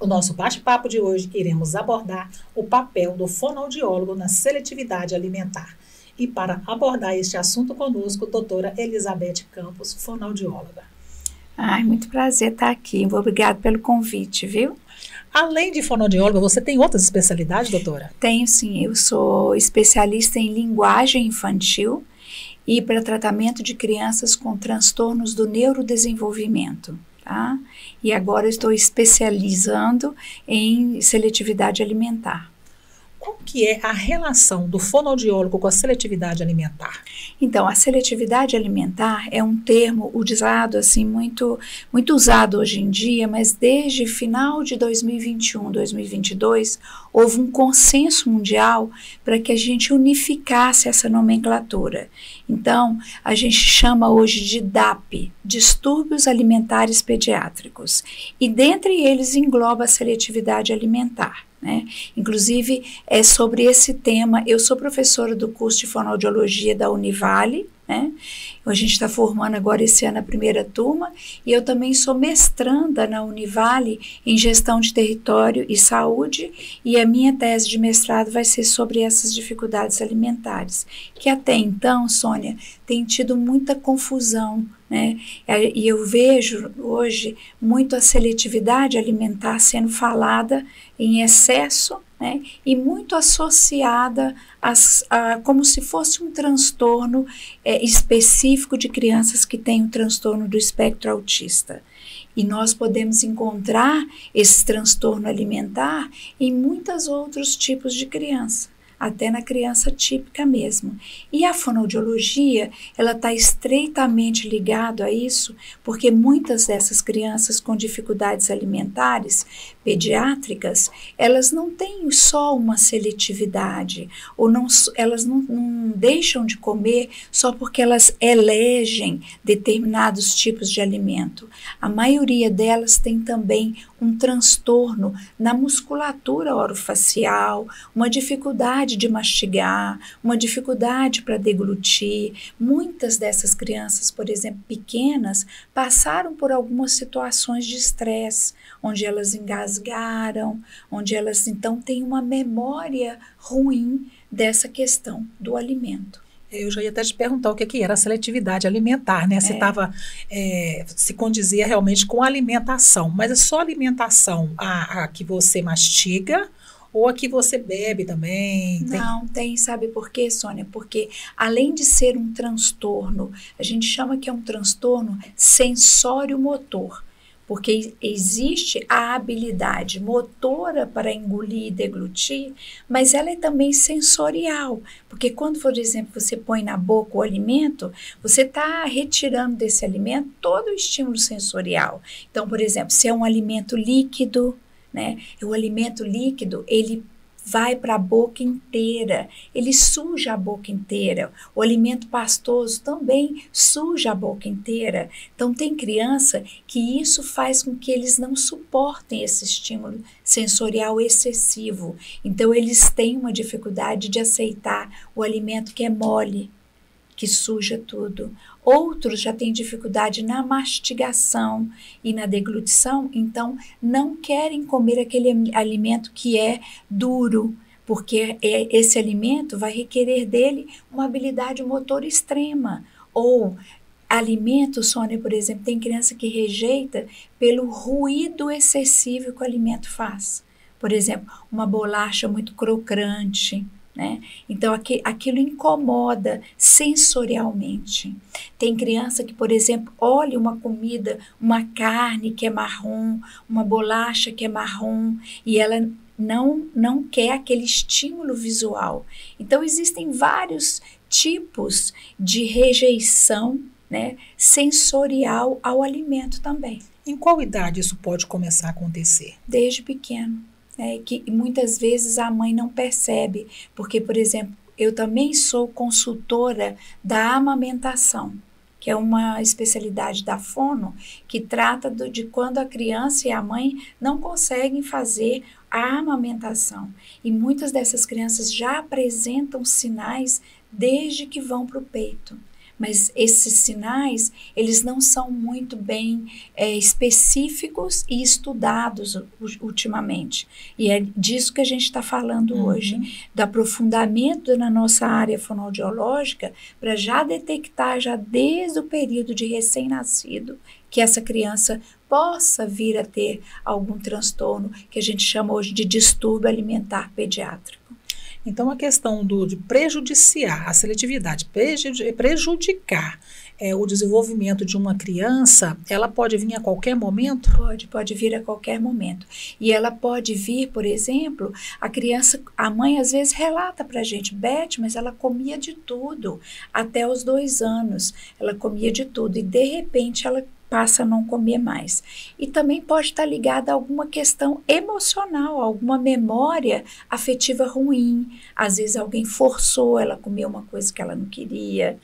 No nosso bate-papo de hoje, iremos abordar o papel do fonoaudiólogo na seletividade alimentar. E para abordar este assunto conosco, doutora Elizabeth Campos, fonoaudióloga. Ai, muito prazer estar aqui. Obrigada pelo convite, viu? Além de fonoaudióloga, você tem outras especialidades, doutora? Tenho sim, eu sou especialista em linguagem infantil e para tratamento de crianças com transtornos do neurodesenvolvimento, tá? E agora estou especializando em seletividade alimentar. Qual que é a relação do fonoaudiólogo com a seletividade alimentar? Então, a seletividade alimentar é um termo usado assim muito usado hoje em dia, mas desde final de 2021, 2022, houve um consenso mundial para que a gente unificasse essa nomenclatura. Então, a gente chama hoje de DAP, Distúrbios Alimentares Pediátricos, e dentre eles engloba a seletividade alimentar. Né? Inclusive, é sobre esse tema, eu sou professora do curso de fonoaudiologia da Univale, né? A gente está formando agora esse ano a primeira turma, e eu também sou mestranda na Univale em gestão de território e saúde, e a minha tese de mestrado vai ser sobre essas dificuldades alimentares, que até então, Sônia, tem tido muita confusão, né? E eu vejo hoje muito a seletividade alimentar sendo falada em excesso, né? E muito associada como se fosse um transtorno específico de crianças que têm o transtorno do espectro autista. E nós podemos encontrar esse transtorno alimentar em muitos outros tipos de criança, até na criança típica mesmo. E a fonoaudiologia, ela está estreitamente ligada a isso, porque muitas dessas crianças com dificuldades alimentares pediátricas, elas não têm só uma seletividade, ou não, elas não deixam de comer só porque elas elegem determinados tipos de alimento. A maioria delas tem também um transtorno na musculatura orofacial, uma dificuldade de mastigar, uma dificuldade para deglutir. Muitas dessas crianças, por exemplo, pequenas, passaram por algumas situações de estresse, onde elas engasgaram, onde elas então têm uma memória ruim dessa questão do alimento. Eu já ia até te perguntar o que era a seletividade alimentar, né? Se se condizia realmente com a alimentação, mas é só alimentação a que você mastiga ou a que você bebe também? Não, sabe por quê, Sônia? Porque além de ser um transtorno, a gente chama que é um transtorno sensório-motor, porque existe a habilidade motora para engolir e deglutir, mas ela é também sensorial, porque quando, por exemplo, você põe na boca o alimento, você está retirando desse alimento todo o estímulo sensorial. Então, por exemplo, se é um alimento líquido, né, o alimento líquido, ele vai para a boca inteira, ele suja a boca inteira. O alimento pastoso também suja a boca inteira. Então, tem criança que isso faz com que eles não suportem esse estímulo sensorial excessivo. Então, eles têm uma dificuldade de aceitar o alimento que é mole, que suja tudo. Outros já têm dificuldade na mastigação e na deglutição, então não querem comer aquele alimento que é duro, porque esse alimento vai requerer dele uma habilidade motora extrema. Ou alimento, Sônia, por exemplo, tem criança que rejeita pelo ruído excessivo que o alimento faz. Por exemplo, uma bolacha muito crocante, né? Então, aquilo incomoda sensorialmente. Tem criança que, por exemplo, olha uma comida, uma carne que é marrom, uma bolacha que é marrom, e ela não quer aquele estímulo visual. Então, existem vários tipos de rejeição, né, sensorial ao alimento também. Em qual idade isso pode começar a acontecer? Desde pequeno. Que muitas vezes a mãe não percebe, porque, por exemplo, eu também sou consultora da amamentação, que é uma especialidade da fono, que trata de quando a criança e a mãe não conseguem fazer a amamentação. E muitas dessas crianças já apresentam sinais desde que vão para o peito. mas esses sinais, eles não são muito bem específicos e estudados ultimamente. E é disso que a gente está falando hoje, do aprofundamento na nossa área fonoaudiológica, para já detectar, já desde o período de recém-nascido, que essa criança possa vir a ter algum transtorno que a gente chama hoje de distúrbio alimentar pediátrico. Então, a questão de prejudiciar a seletividade, prejudicar o desenvolvimento de uma criança, ela pode vir a qualquer momento? Pode vir a qualquer momento. E ela pode vir, por exemplo, a mãe às vezes relata para a gente, Beth, mas ela comia de tudo, até os 2 anos, ela comia de tudo, e de repente ela passa a não comer mais. E também pode estar ligada a alguma questão emocional, alguma memória afetiva ruim. Às vezes alguém forçou ela a comer uma coisa que ela não queria,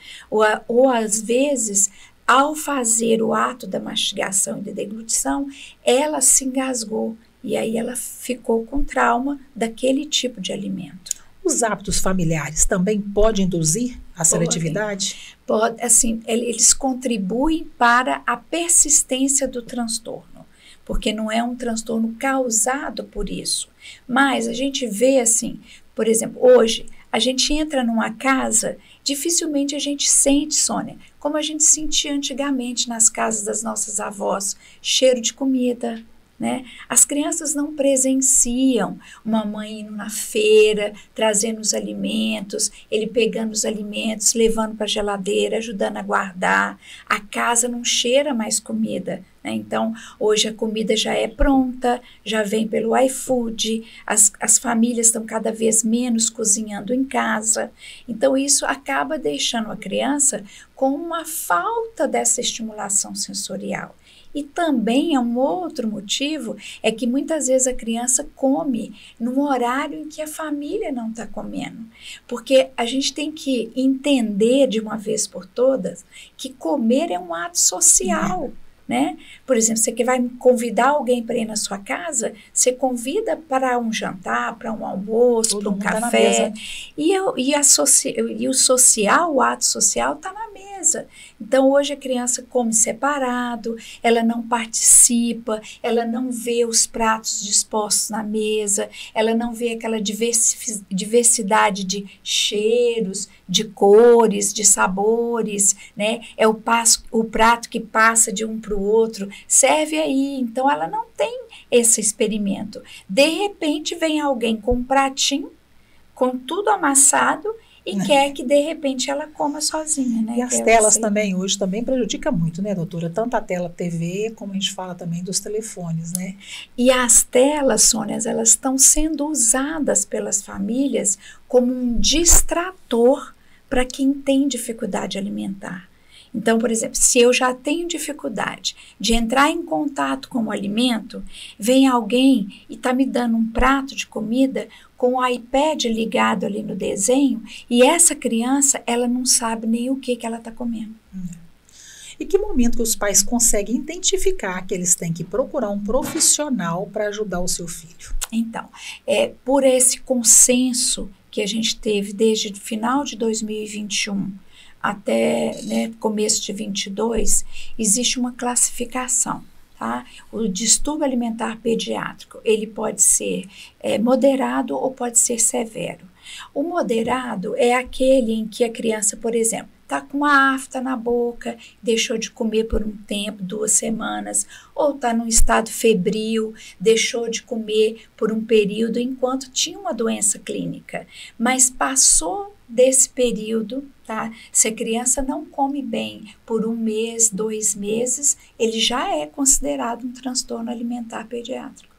ou às vezes, ao fazer o ato da mastigação e da deglutição, ela se engasgou e aí ela ficou com trauma daquele tipo de alimento. Os hábitos familiares também podem induzir a seletividade? Pode, assim, eles contribuem para a persistência do transtorno, porque não é um transtorno causado por isso. Mas a gente vê assim, por exemplo, hoje a gente entra numa casa, dificilmente a gente sente, Sônia, como a gente sentia antigamente nas casas das nossas avós, cheiro de comida, né? As crianças não presenciam uma mãe indo na feira, trazendo os alimentos, ele pegando os alimentos, levando para a geladeira, ajudando a guardar. A casa não cheira mais comida, né? Então, hoje a comida já é pronta, já vem pelo iFood, as famílias estão cada vez menos cozinhando em casa. Então, isso acaba deixando a criança com uma falta dessa estimulação sensorial. E também é um outro motivo, é que muitas vezes a criança come num horário em que a família não está comendo. Porque a gente tem que entender de uma vez por todas que comer é um ato social. Né? Por exemplo, você que vai convidar alguém para ir na sua casa, você convida para um jantar, para um almoço, para um café. E o social, o ato social está na mesa. Então, hoje a criança come separado, ela não participa, ela não vê os pratos dispostos na mesa, ela não vê aquela diversidade de cheiros, de cores, de sabores, né? É o prato que passa de um para o outro, serve aí. Então, ela não tem esse experimento. De repente, vem alguém com um pratinho, com tudo amassado, e quer que, de repente, ela coma sozinha, né? E as telas também, hoje, também prejudica muito, né, doutora? Tanto a tela TV, como a gente fala também dos telefones, né? E as telas, Sônia, elas estão sendo usadas pelas famílias como um distrator para quem tem dificuldade alimentar. Então, por exemplo, se eu já tenho dificuldade de entrar em contato com o alimento, vem alguém e está me dando um prato de comida com o iPad ligado ali no desenho, e essa criança, ela não sabe nem o que ela está comendo. E que momento que os pais conseguem identificar que eles têm que procurar um profissional para ajudar o seu filho? Então, por esse consenso que a gente teve desde o final de 2021, até começo de 22, existe uma classificação, tá? O distúrbio alimentar pediátrico, ele pode ser moderado ou pode ser severo. O moderado é aquele em que a criança, por exemplo, está com uma afta na boca, deixou de comer por um tempo, 2 semanas, ou está num estado febril, deixou de comer por um período enquanto tinha uma doença clínica, mas passou desse período, tá? Se a criança não come bem por 1 mês, 2 meses, ele já é considerado um transtorno alimentar pediátrico.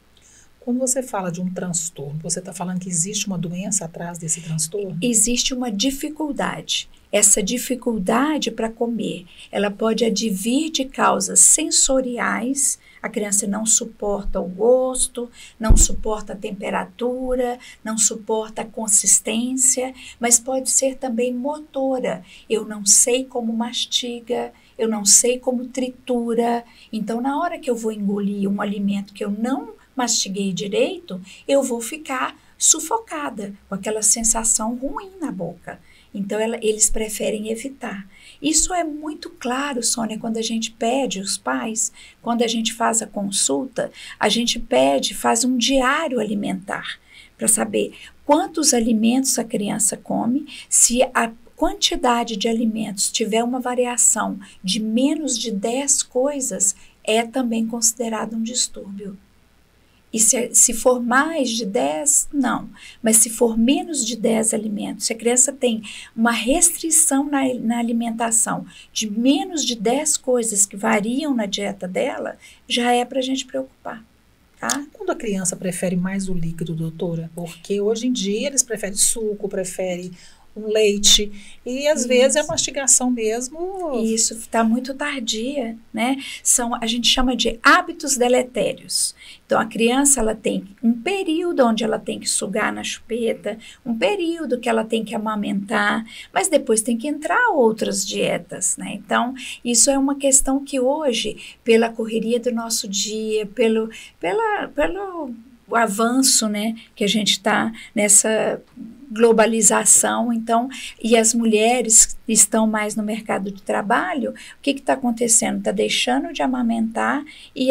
Quando você fala de um transtorno, você está falando que existe uma doença atrás desse transtorno? Existe uma dificuldade. Essa dificuldade para comer, ela pode advir de causas sensoriais. A criança não suporta o gosto, não suporta a temperatura, não suporta a consistência, mas pode ser também motora. Eu não sei como mastiga, eu não sei como tritura. Então, na hora que eu vou engolir um alimento que eu não mastiguei direito, eu vou ficar sufocada, com aquela sensação ruim na boca. Então, eles preferem evitar. Isso é muito claro, Sônia, quando a gente pede, os pais, quando a gente faz a consulta, a gente pede, faz um diário alimentar, para saber quantos alimentos a criança come, se a quantidade de alimentos tiver uma variação de menos de 10 coisas, é também considerado um distúrbio. E se for mais de 10, não. Mas se for menos de 10 alimentos, se a criança tem uma restrição na alimentação de menos de 10 coisas que variam na dieta dela, já é para a gente preocupar. Tá? Quando a criança prefere mais o líquido, doutora? Porque hoje em dia eles preferem suco, preferem um leite, e às vezes a mastigação mesmo... Isso, está muito tardia, né? A gente chama de hábitos deletérios. Então, a criança, ela tem um período onde ela tem que sugar na chupeta, um período que ela tem que amamentar, mas depois tem que entrar outras dietas, né? Então, isso é uma questão que hoje, pela correria do nosso dia, pelo avanço, né, que a gente está nessa globalização, então, e as mulheres estão mais no mercado de trabalho, o que está acontecendo? Está deixando de amamentar e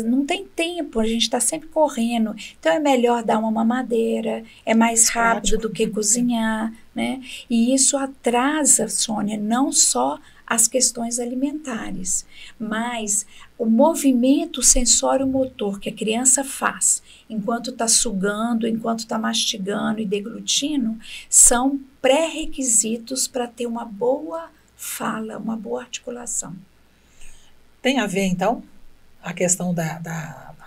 não tem tempo, a gente está sempre correndo, então é melhor dar uma mamadeira, é mais rápido do que cozinhar, né? E isso atrasa, Sônia, não só as questões alimentares, mas o movimento sensório-motor que a criança faz enquanto está sugando, enquanto está mastigando e deglutindo, são pré-requisitos para ter uma boa fala, uma boa articulação. Tem a ver, então, a questão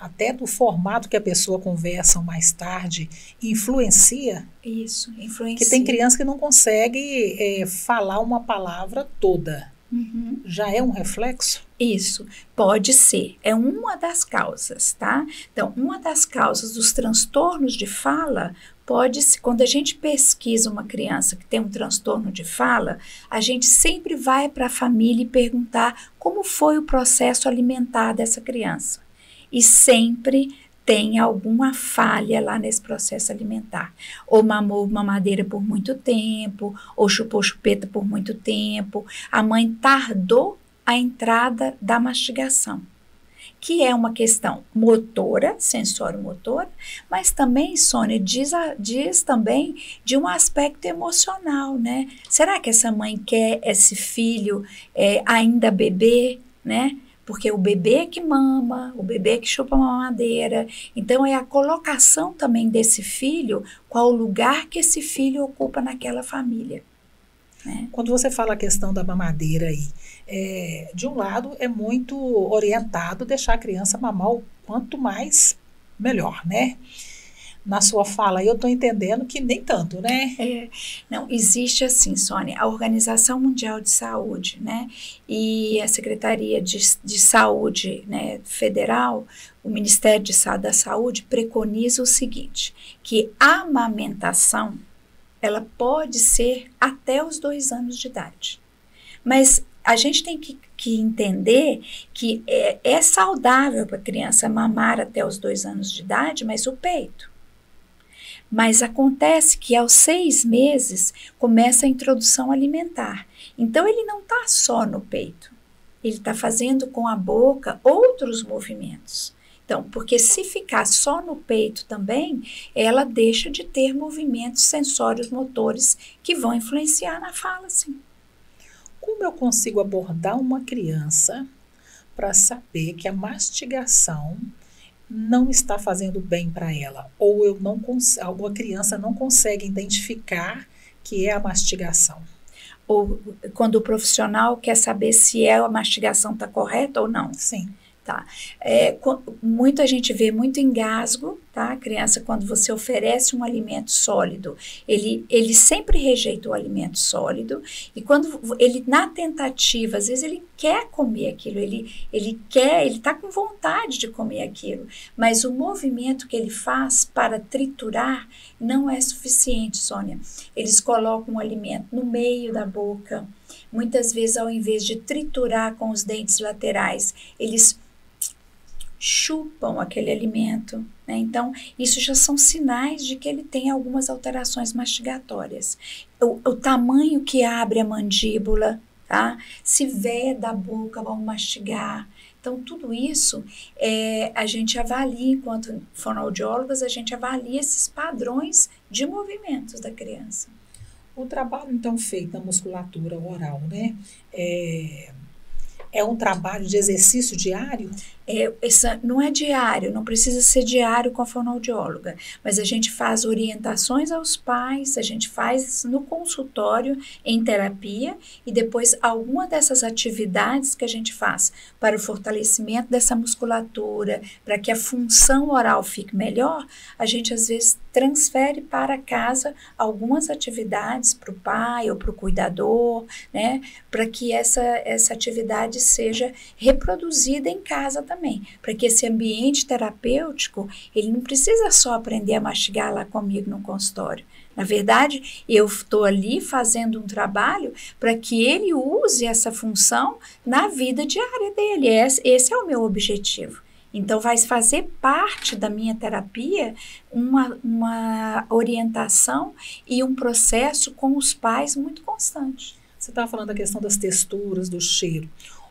até do formato que a pessoa conversa mais tarde, influencia? Isso, influencia. Que tem criança que não consegue falar uma palavra toda. Uhum. Já é um reflexo? Isso, pode ser. É uma das causas, tá? Então, uma das causas dos transtornos de fala pode ser, quando a gente pesquisa uma criança que tem um transtorno de fala, a gente sempre vai para a família e perguntar como foi o processo alimentar dessa criança. E sempre tem alguma falha lá nesse processo alimentar. Ou mamou mamadeira por muito tempo, ou chupou chupeta por muito tempo. A mãe tardou a entrada da mastigação, que é uma questão motora, sensório-motora, mas também, Sônia, diz também de um aspecto emocional, né? Será que essa mãe quer esse filho ainda bebê, né? Porque o bebê que mama, o bebê que chupa mamadeira. Então, é a colocação também desse filho, qual o lugar que esse filho ocupa naquela família. Né? Quando você fala a questão da mamadeira aí, de um lado é muito orientado deixar a criança mamar o quanto mais, melhor, né? Na sua fala, eu estou entendendo que nem tanto, né? Não, existe assim, Sônia, a Organização Mundial de Saúde, né, e a Secretaria de Saúde, né, Federal, o Ministério da Saúde preconiza o seguinte, que a amamentação, ela pode ser até os 2 anos de idade, mas a gente tem que entender que é saudável para a criança mamar até os 2 anos de idade, mas o peito. Mas acontece que aos 6 meses começa a introdução alimentar. Então, ele não está só no peito. Ele está fazendo com a boca outros movimentos. Então, porque se ficar só no peito também, ela deixa de ter movimentos sensórios motores que vão influenciar na fala, sim. Como eu consigo abordar uma criança para saber que a mastigação não está fazendo bem para ela, ou alguma criança não consegue identificar que é a mastigação? Ou quando o profissional quer saber se a mastigação está correta ou não? Sim. Tá. Muita gente vê muito engasgo, tá? A criança, quando você oferece um alimento sólido, ele sempre rejeita o alimento sólido, e quando ele, na tentativa, às vezes ele quer comer aquilo, ele está com vontade de comer aquilo, mas o movimento que ele faz para triturar não é suficiente, Sônia. Eles colocam o alimento no meio da boca, muitas vezes, ao invés de triturar com os dentes laterais, eles chupam aquele alimento, né? Então, isso já são sinais de que ele tem algumas alterações mastigatórias. O tamanho que abre a mandíbula, tá? Se veda a boca, vão mastigar. Então, tudo isso a gente avalia, enquanto fonoaudiólogas, a gente avalia esses padrões de movimentos da criança. O trabalho, então, feito na musculatura oral, né? É um trabalho de exercício diário? Não é diário, não precisa ser diário com a fonoaudióloga, mas a gente faz orientações aos pais, a gente faz no consultório, em terapia, e depois alguma dessas atividades que a gente faz para o fortalecimento dessa musculatura, para que a função oral fique melhor, a gente às vezes transfere para casa algumas atividades para o pai ou para o cuidador, né, para que essa atividade seja reproduzida em casa também, para que esse ambiente terapêutico, ele não precisa só aprender a mastigar lá comigo no consultório. Na verdade, eu estou ali fazendo um trabalho para que ele use essa função na vida diária dele. Esse é o meu objetivo. Então, vai fazer parte da minha terapia uma orientação e um processo com os pais muito constante. Você estava falando da questão das texturas, do cheiro.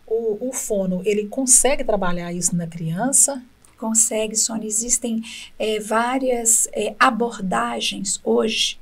O fono, ele consegue trabalhar isso na criança? Consegue, Sônia. Existem várias abordagens hoje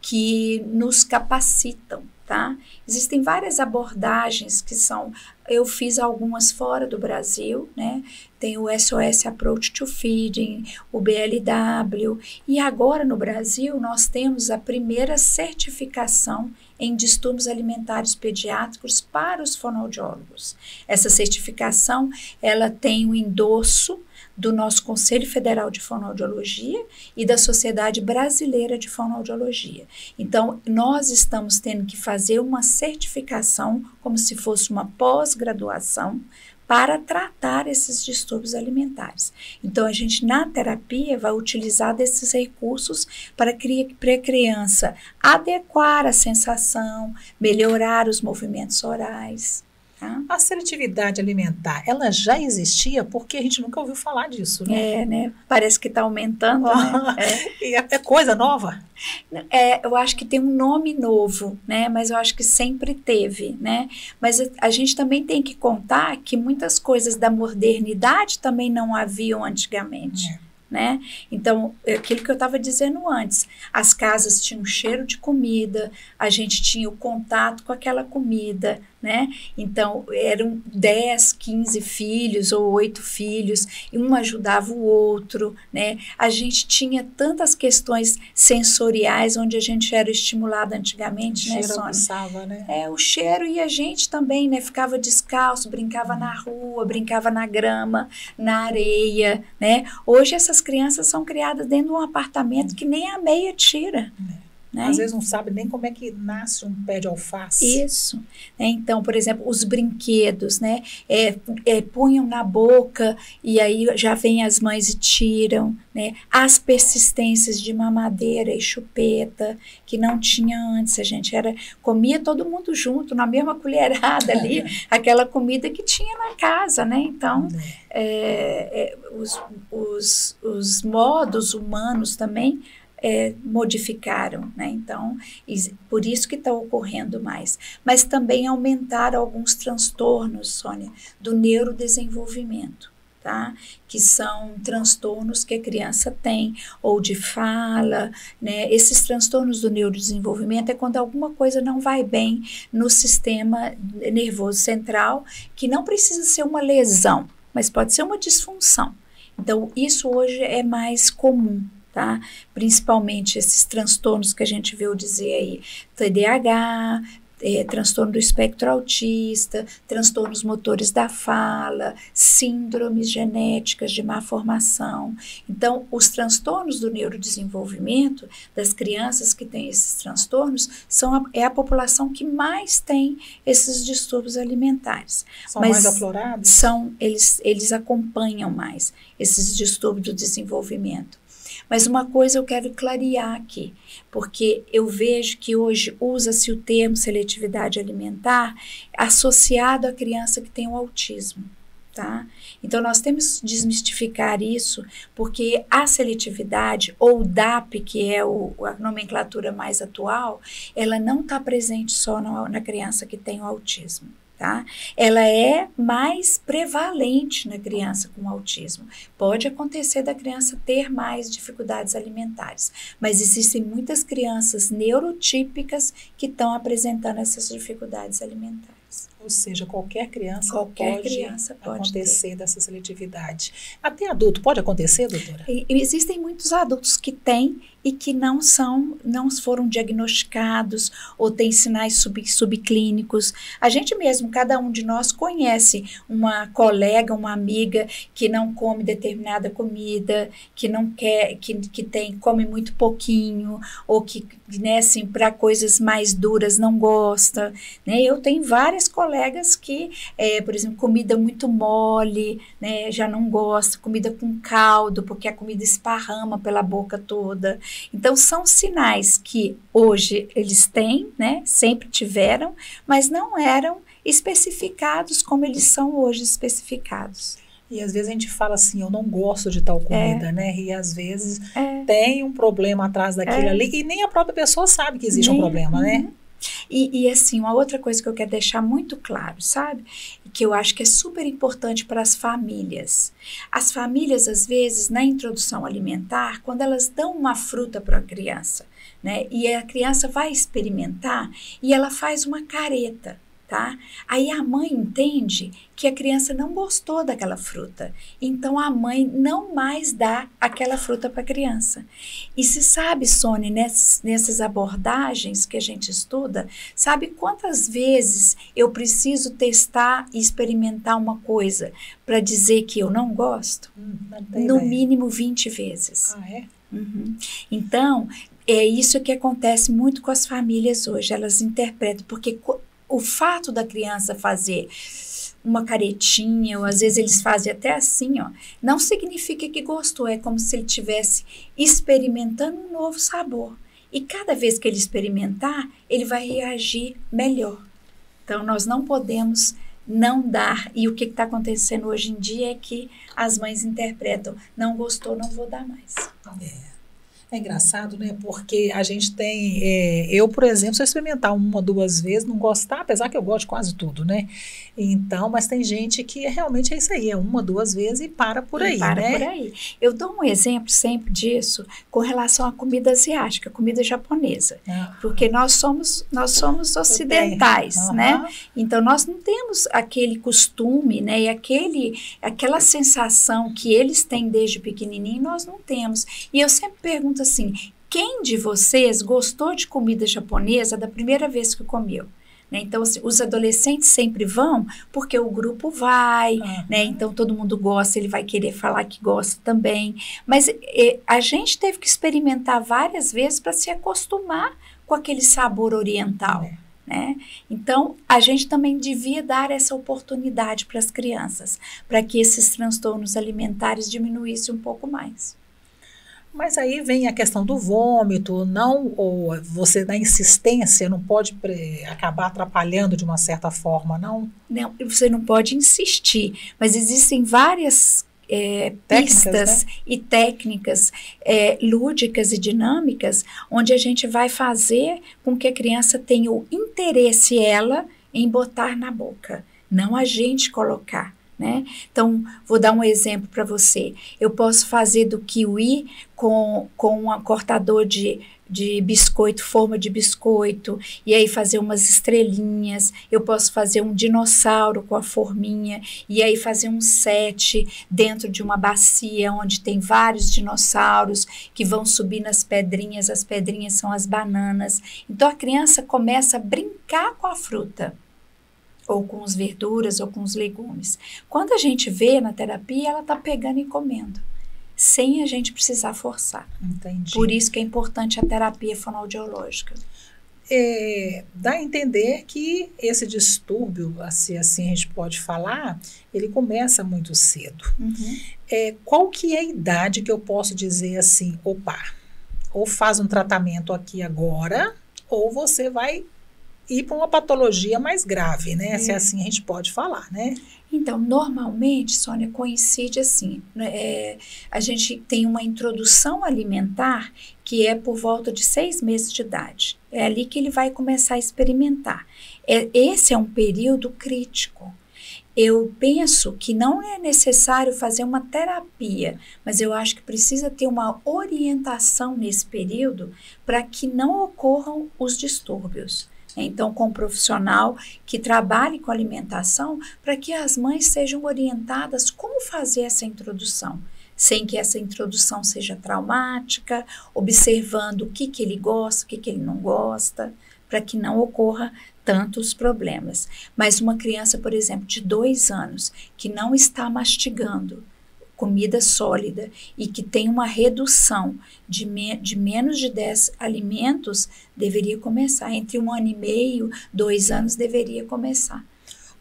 que nos capacitam, tá? Existem várias abordagens que são... Eu fiz algumas fora do Brasil, né? Tem o SOS Approach to Feeding, o BLW, e agora no Brasil nós temos a primeira certificação em distúrbios alimentares pediátricos para os fonoaudiólogos. Essa certificação, ela tem o endosso do nosso Conselho Federal de Fonoaudiologia e da Sociedade Brasileira de Fonoaudiologia. Então, nós estamos tendo que fazer uma certificação, como se fosse uma pós-graduação, para tratar esses distúrbios alimentares. Então, a gente, na terapia, vai utilizar desses recursos para a criança adequar a sensação, melhorar os movimentos orais. Tá? A seletividade alimentar, ela já existia porque a gente nunca ouviu falar disso, né? Né? Parece que está aumentando, né? É coisa nova? Eu acho que tem um nome novo, né? Mas eu acho que sempre teve, né? Mas a gente também tem que contar que muitas coisas da modernidade também não haviam antigamente. Né? Então, aquilo que eu estava dizendo antes, as casas tinham cheiro de comida, a gente tinha o contato com aquela comida, né? Então, eram 10, 15 filhos ou 8 filhos, e um ajudava o outro, né? A gente tinha tantas questões sensoriais onde a gente era estimulado antigamente, né, Sônia? Aguçava, né? O cheiro, e a gente também, né? Ficava descalço, brincava na rua, brincava na grama, na areia, né? Hoje essas crianças são criadas dentro de um apartamento que nem a meia tira. Né? Às vezes não sabe nem como é que nasce um pé de alface. Isso. Então, por exemplo, os brinquedos, né? Punham na boca e aí já vem as mães e tiram, né? As persistências de mamadeira e chupeta, que não tinha antes. A gente comia todo mundo junto, na mesma colherada ali, aquela comida que tinha na casa, né? Então, os modos humanos também modificaram, né? Então, por isso que está ocorrendo mais. Mas também aumentaram alguns transtornos, Sônia, do neurodesenvolvimento, tá? Que são transtornos que a criança tem, ou de fala, né? Esses transtornos do neurodesenvolvimento é quando alguma coisa não vai bem no sistema nervoso central, que não precisa ser uma lesão, mas pode ser uma disfunção. Então, isso hoje é mais comum. Tá? Principalmente esses transtornos que a gente viu dizer aí, TDAH, transtorno do espectro autista, transtornos motores da fala, síndromes genéticas de má formação. Então, os transtornos do neurodesenvolvimento das crianças que têm esses transtornos é a população que mais tem esses distúrbios alimentares. São mais aflorados? Eles acompanham mais esses distúrbios do desenvolvimento. Mas uma coisa eu quero clarear aqui, porque eu vejo que hoje usa-se o termo seletividade alimentar associado à criança que tem o autismo. Tá? Então, nós temos que desmistificar isso, porque a seletividade, ou DAP, que é a nomenclatura mais atual, ela não está presente só na criança que tem o autismo. Tá? Ela é mais prevalente na criança com autismo. Pode acontecer da criança ter mais dificuldades alimentares, mas existem muitas crianças neurotípicas que estão apresentando essas dificuldades alimentares. Ou seja, qualquer criança pode acontecer dessa seletividade. Até adulto pode acontecer, doutora? Existem muitos adultos que têm e que não foram diagnosticados ou têm sinais subclínicos. A gente mesmo, cada um de nós conhece uma colega, uma amiga que não come determinada comida, que não quer, come muito pouquinho, ou que, né, assim, para coisas mais duras não gosta, né? Eu tenho várias colegas que, por exemplo, comida muito mole, né, já não gosta, comida com caldo, porque a comida esparrama pela boca toda. Então, são sinais que hoje eles têm, né, sempre tiveram, mas não eram especificados como eles são hoje especificados. E às vezes a gente fala assim, eu não gosto de tal comida, né? E às vezes tem um problema atrás daquilo ali e nem a própria pessoa sabe que existe um problema, né? E assim, uma outra coisa que eu quero deixar muito claro, sabe? Que eu acho que é super importante para as famílias. As famílias, às vezes, na introdução alimentar, quando elas dão uma fruta para a criança, né? E a criança vai experimentar e ela faz uma careta. Tá? Aí a mãe entende que a criança não gostou daquela fruta, então a mãe não mais dá aquela fruta para a criança. E se sabe, Sônia, nessas abordagens que a gente estuda, sabe quantas vezes eu preciso testar e experimentar uma coisa para dizer que eu não gosto? No mínimo 20 vezes. Ah, é? Uhum. Então, é isso que acontece muito com as famílias hoje, elas interpretam, porque o fato da criança fazer uma caretinha, ou às vezes eles fazem até assim, ó, não significa que gostou, é como se ele estivesse experimentando um novo sabor. E cada vez que ele experimentar, ele vai reagir melhor. Então, nós não podemos não dar, e o que está acontecendo hoje em dia é que as mães interpretam, não gostou, não vou dar mais. É engraçado, né? Porque a gente tem... eu, por exemplo, se eu experimentar uma, 2 vezes, não gostar, apesar que eu gosto de quase tudo, né? Então, mas tem gente que realmente é isso aí, é 1, 2 vezes e para por aí, né? Por aí. Eu dou um exemplo sempre disso com relação à comida asiática, comida japonesa. Porque nós somos ocidentais, né? Então, nós não temos aquele costume, né? E aquela sensação que eles têm desde pequenininho, nós não temos. E eu sempre pergunto assim, quem de vocês gostou de comida japonesa da primeira vez que comeu? Né? Então, assim, os adolescentes sempre vão porque o grupo vai, né? Então todo mundo gosta, ele vai querer falar que gosta também. Mas a gente teve que experimentar várias vezes para se acostumar com aquele sabor oriental. Né? Então, a gente também devia dar essa oportunidade para as crianças, para que esses transtornos alimentares diminuíssem um pouco mais. Mas aí vem a questão do vômito, não, ou você na insistência não pode acabar atrapalhando de uma certa forma, não? Não, você não pode insistir, mas existem várias pistas, né? E técnicas lúdicas e dinâmicas, onde a gente vai fazer com que a criança tenha o interesse, ela, em botar na boca, não a gente colocar. Né? Então, vou dar um exemplo para você. Eu posso fazer do kiwi com um cortador de biscoito, forma de biscoito, e aí fazer umas estrelinhas. Eu posso fazer um dinossauro com a forminha, e aí fazer um set dentro de uma bacia onde tem vários dinossauros que vão subir nas pedrinhas. As pedrinhas são as bananas. Então, a criança começa a brincar com a fruta, ou com as verduras, ou com os legumes. Quando a gente vê na terapia, ela está pegando e comendo, sem a gente precisar forçar. Entendi. Por isso que é importante a terapia fonoaudiológica. Dá a entender que esse distúrbio, assim a gente pode falar, ele começa muito cedo. Uhum. Qual que é a idade que eu posso dizer assim, opa, ou faz um tratamento aqui agora, ou você vai ir para uma patologia mais grave, né? Se assim a gente pode falar, né? Então, normalmente, Sônia, coincide assim, a gente tem uma introdução alimentar que é por volta de 6 meses de idade. É ali que ele vai começar a experimentar. Esse é um período crítico. Eu penso que não é necessário fazer uma terapia, mas eu acho que precisa ter uma orientação nesse período para que não ocorram os distúrbios. Então, com um profissional que trabalhe com alimentação, para que as mães sejam orientadas como fazer essa introdução, sem que essa introdução seja traumática, observando o que ele gosta, o que ele não gosta, para que não ocorra tantos problemas. Mas uma criança, por exemplo, de 2 anos, que não está mastigando comida sólida e que tem uma redução de menos de 10 alimentos, deveria começar. Entre 1 ano e meio, 2 anos, deveria começar.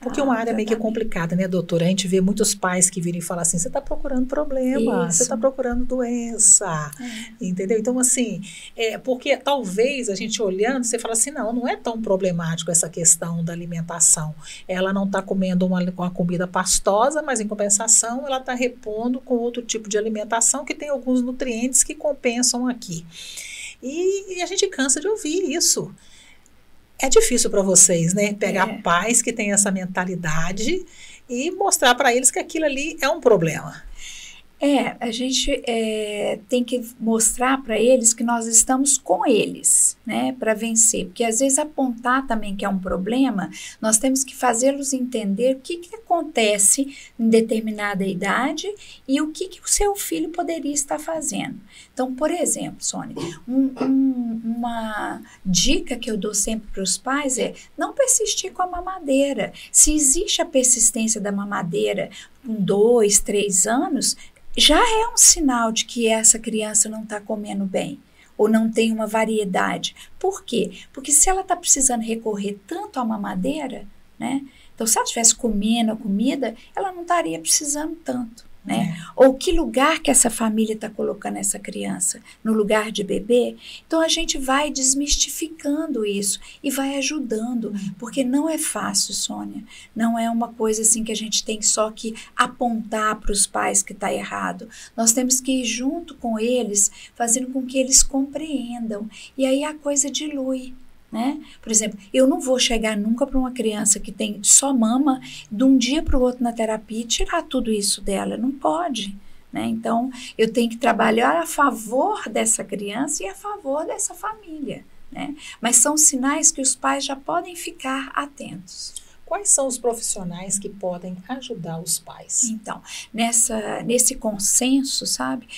Porque uma área meio que complicada, né, doutora? A gente vê muitos pais que virem e falam assim, você está procurando problema, você está procurando doença, entendeu? Então, assim, porque talvez a gente olhando, você fala assim, não é tão problemático essa questão da alimentação. Ela não está comendo uma comida pastosa, mas em compensação ela está repondo com outro tipo de alimentação que tem alguns nutrientes que compensam aqui. E a gente cansa de ouvir isso. É difícil para vocês, né? Pegar pais que têm essa mentalidade e mostrar para eles que aquilo ali é um problema. A gente tem que mostrar para eles que nós estamos com eles, né, para vencer. Porque às vezes apontar também que é um problema, nós temos que fazê-los entender o que acontece em determinada idade e o que o seu filho poderia estar fazendo. Então, por exemplo, Sônia, uma dica que eu dou sempre para os pais é não persistir com a mamadeira. Se existe a persistência da mamadeira com 2, 3 anos, já é um sinal de que essa criança não está comendo bem ou não tem uma variedade. Por quê? Porque se ela está precisando recorrer tanto à mamadeira, né? Então, se ela estivesse comendo a comida, ela não estaria precisando tanto. Né? Ou que lugar que essa família está colocando essa criança? No lugar de bebê? Então a gente vai desmistificando isso e vai ajudando, porque não é fácil, Sônia. Não é uma coisa assim que a gente tem só que apontar para os pais que está errado. Nós temos que ir junto com eles, fazendo com que eles compreendam. E aí a coisa dilui. Né? Por exemplo, eu não vou chegar nunca para uma criança que tem só mama, de um dia para o outro na terapia e tirar tudo isso dela. Não pode. Né? Então, eu tenho que trabalhar a favor dessa criança e a favor dessa família. Né? Mas são sinais que os pais já podem ficar atentos. Quais são os profissionais que podem ajudar os pais? Então, nesse consenso, sabe,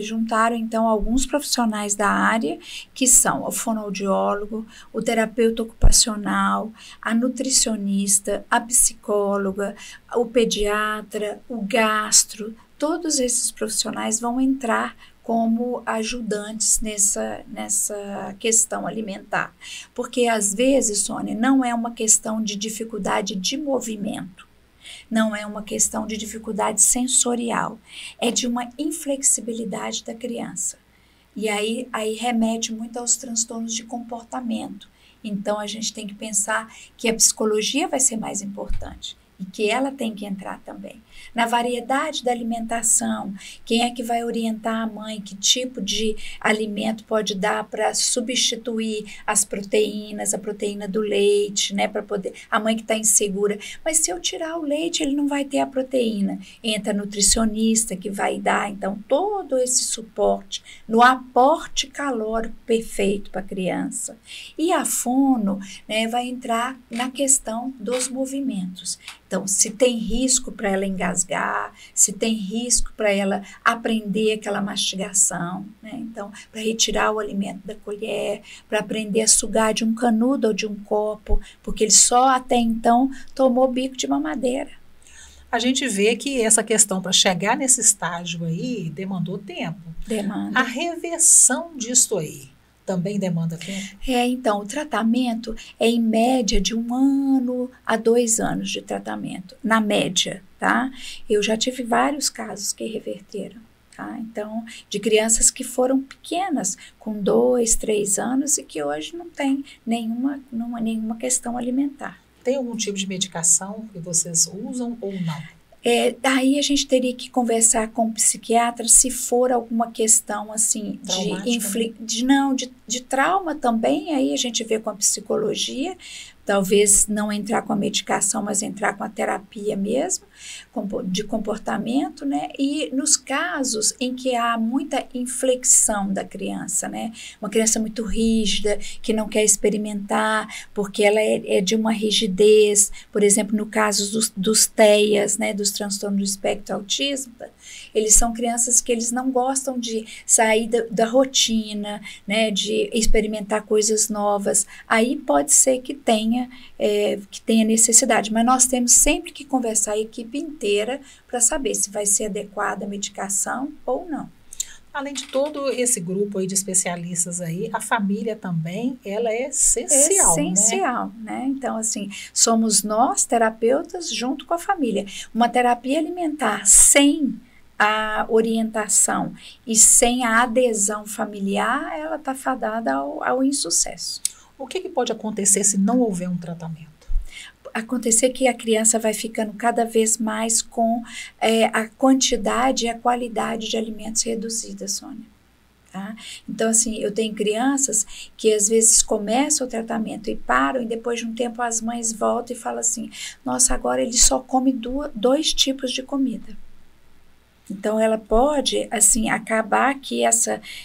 juntaram então alguns profissionais da área, que são o fonoaudiólogo, o terapeuta ocupacional, a nutricionista, a psicóloga, o pediatra, o gastro. Todos esses profissionais vão entrar como ajudantes nessa questão alimentar. Porque, às vezes, Sônia, não é uma questão de dificuldade de movimento, não é uma questão de dificuldade sensorial, é de uma inflexibilidade da criança. E aí remete muito aos transtornos de comportamento. Então, a gente tem que pensar que a psicologia vai ser mais importante. E que ela tem que entrar também. Na variedade da alimentação, quem é que vai orientar a mãe, que tipo de alimento pode dar para substituir as proteínas, a proteína do leite, né, para poder, a mãe que está insegura, mas se eu tirar o leite, ele não vai ter a proteína. Entra a nutricionista que vai dar, então, todo esse suporte, no aporte calórico perfeito para a criança. E a fono, né, vai entrar na questão dos movimentos. Então, se tem risco para ela engasgar, se tem risco para ela aprender aquela mastigação, né? Então, para retirar o alimento da colher, para aprender a sugar de um canudo ou de um copo, porque ele só até então tomou bico de mamadeira. A gente vê que essa questão para chegar nesse estágio aí demandou tempo. Demanda. A reversão disso aí também demanda tempo? Então, o tratamento é em média de 1 ano a 2 anos de tratamento, na média, tá? Eu já tive vários casos que reverteram. Tá? Então, de crianças que foram pequenas, com 2, 3 anos e que hoje não tem nenhuma questão alimentar. Tem algum tipo de medicação que vocês usam ou não? Daí a gente teria que conversar com o psiquiatra se for alguma questão assim de trauma também, aí a gente vê com a psicologia, talvez não entrar com a medicação, mas entrar com a terapia mesmo, de comportamento, né? E nos casos em que há muita inflexão da criança, né? Uma criança muito rígida, que não quer experimentar, porque ela é de uma rigidez, por exemplo, no caso dos TEAs, né? Dos transtornos do espectro autista, eles são crianças que eles não gostam de sair da rotina, né? De experimentar coisas novas. Aí pode ser que tenha necessidade, mas nós temos sempre que conversar a equipe inteira para saber se vai ser adequada a medicação ou não. Além de todo esse grupo aí de especialistas aí, a família também, ela é essencial, né? Então, assim, somos nós, terapeutas, junto com a família. Uma terapia alimentar sem a orientação e sem a adesão familiar, ela está fadada ao insucesso. O que pode acontecer se não houver um tratamento? Acontecer que a criança vai ficando cada vez mais com a quantidade e a qualidade de alimentos reduzida, Sônia. Tá? Então, assim, eu tenho crianças que às vezes começam o tratamento e param, e depois de um tempo as mães voltam e falam assim, nossa, agora ele só come 2 tipos de comida. Então, ela pode, assim, acabar que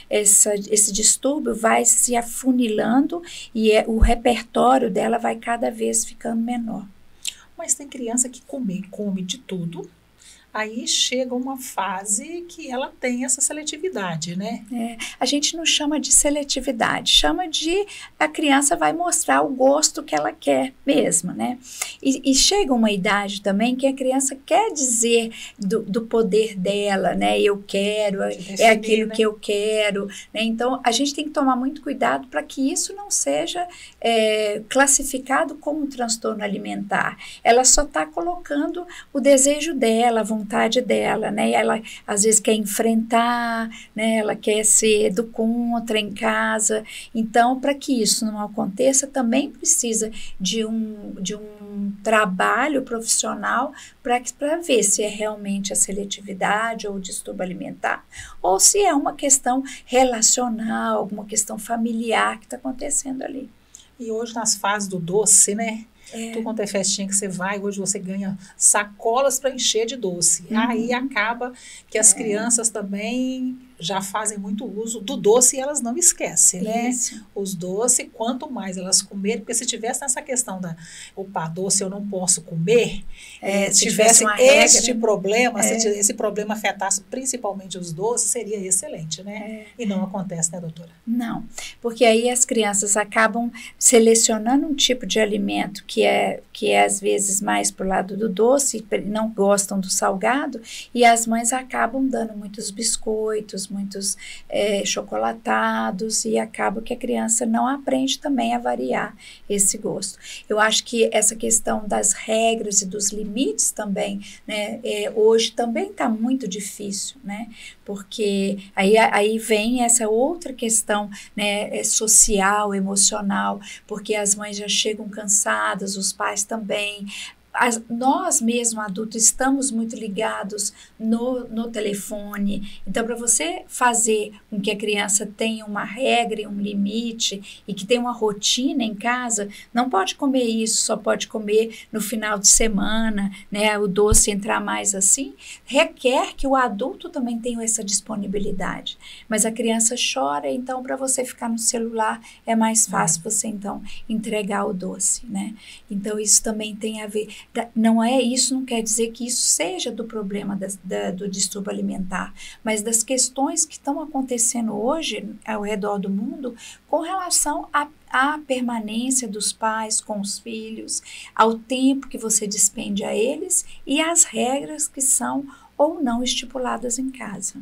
esse distúrbio vai se afunilando e o repertório dela vai cada vez ficando menor. Mas tem criança que come de tudo, aí chega uma fase que ela tem essa seletividade, né? A gente não chama de seletividade, chama de a criança vai mostrar o gosto que ela quer mesmo, né? E chega uma idade também que a criança quer dizer do poder dela, né? Eu quero, é aquilo que eu quero, né? Então, a gente tem que tomar muito cuidado para que isso não seja classificado como um transtorno alimentar. Ela só está colocando o desejo dela, a vontade dela, né? Ela às vezes quer enfrentar, né? Ela quer ser do contra em casa. Então, para que isso não aconteça, também precisa de um trabalho profissional para ver se é realmente a seletividade ou o distúrbio alimentar, ou se é uma questão relacional, alguma questão familiar que está acontecendo ali. E hoje nas fases do doce, né? Tu quanto é festinha que você vai, hoje você ganha sacolas para encher de doce. Aí acaba que as crianças também já fazem muito uso do doce e elas não esquecem, né? Os doces, quanto mais elas comerem, porque se tivesse nessa questão doce eu não posso comer, se tivesse este problema, se esse problema afetasse principalmente os doces, seria excelente, né? E não acontece, né, doutora? Não, porque aí as crianças acabam selecionando um tipo de alimento que é às vezes mais pro lado do doce, não gostam do salgado, e as mães acabam dando muitos biscoitos, muitos chocolatados, e acaba que a criança não aprende também a variar esse gosto. Eu acho que essa questão das regras e dos limites também, né, hoje também está muito difícil, né, porque aí vem essa outra questão, né, social, emocional, porque as mães já chegam cansadas, os pais também. Nós mesmo adultos estamos muito ligados no telefone, então para você fazer com que a criança tenha uma regra e um limite e que tenha uma rotina em casa, não pode comer isso, só pode comer no final de semana, né, o doce entrar mais assim, requer que o adulto também tenha essa disponibilidade, mas a criança chora, então para você ficar no celular é mais fácil você então entregar o doce, né, então isso também tem a ver. Isso não quer dizer que isso seja do problema do distúrbio alimentar, mas das questões que estão acontecendo hoje ao redor do mundo com relação à permanência dos pais com os filhos, ao tempo que você despende a eles e às regras que são ou não estipuladas em casa.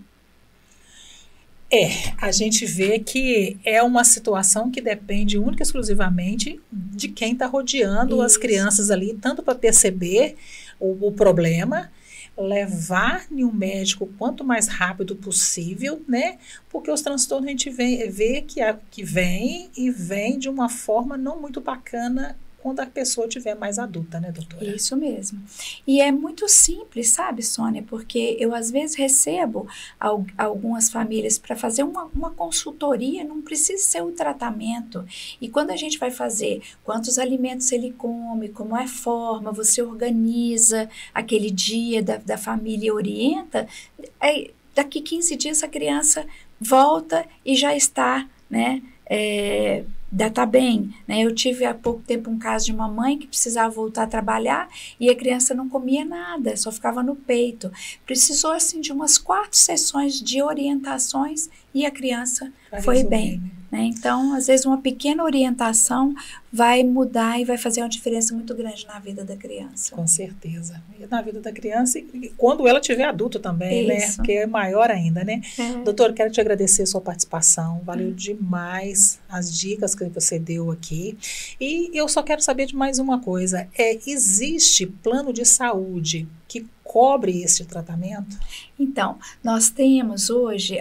A gente vê que é uma situação que depende única e exclusivamente de quem está rodeando as crianças ali, tanto para perceber o problema, levar em um médico quanto mais rápido possível, né? Porque os transtornos a gente vê que vem de uma forma não muito bacana quando a pessoa estiver mais adulta, né, doutora? Isso mesmo. E é muito simples, sabe, Sônia? Porque eu, às vezes, recebo algumas famílias para fazer uma consultoria, não precisa ser o tratamento. E quando a gente vai fazer quantos alimentos ele come, como é a forma, você organiza aquele dia da família e orienta, daqui 15 dias a criança volta e já está, né, já está bem, né? Eu tive há pouco tempo um caso de uma mãe que precisava voltar a trabalhar e a criança não comia nada, só ficava no peito. Precisou, assim, de umas 4 sessões de orientações e a criança foi bem, né? Então, às vezes, uma pequena orientação vai mudar e vai fazer uma diferença muito grande na vida da criança. Com certeza. E na vida da criança e quando ela tiver adulto também, né? Porque é maior ainda, né? Doutor, quero te agradecer a sua participação. Valeu demais as dicas que você deu aqui. E eu só quero saber de mais uma coisa. Existe plano de saúde que cobre esse tratamento? Então, nós temos hoje,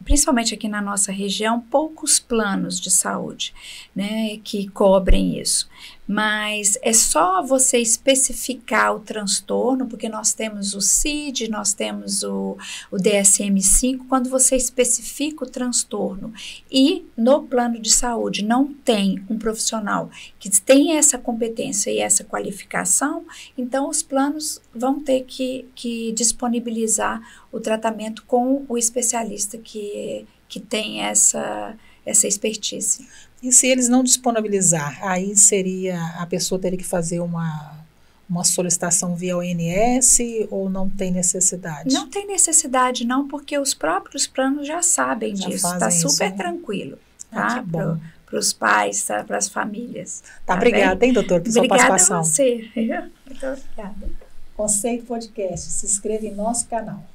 principalmente aqui na nossa região, poucos planos de saúde, né, que cobrem isso. Mas é só você especificar o transtorno, porque nós temos o CID, nós temos o DSM-5, quando você especifica o transtorno e no plano de saúde não tem um profissional que tem essa competência e essa qualificação, então os planos vão ter que disponibilizar o tratamento com o especialista que tem essa expertise. E se eles não disponibilizar, aí a pessoa teria que fazer uma solicitação via ONS ou não tem necessidade? Não tem necessidade não, porque os próprios planos já sabem disso, está super tranquilo, tá? Para os pais, tá? Para as famílias. Tá, obrigada, hein, doutor, por sua participação. Obrigada a você. Muito obrigada. Conceito Podcast, se inscreva em nosso canal.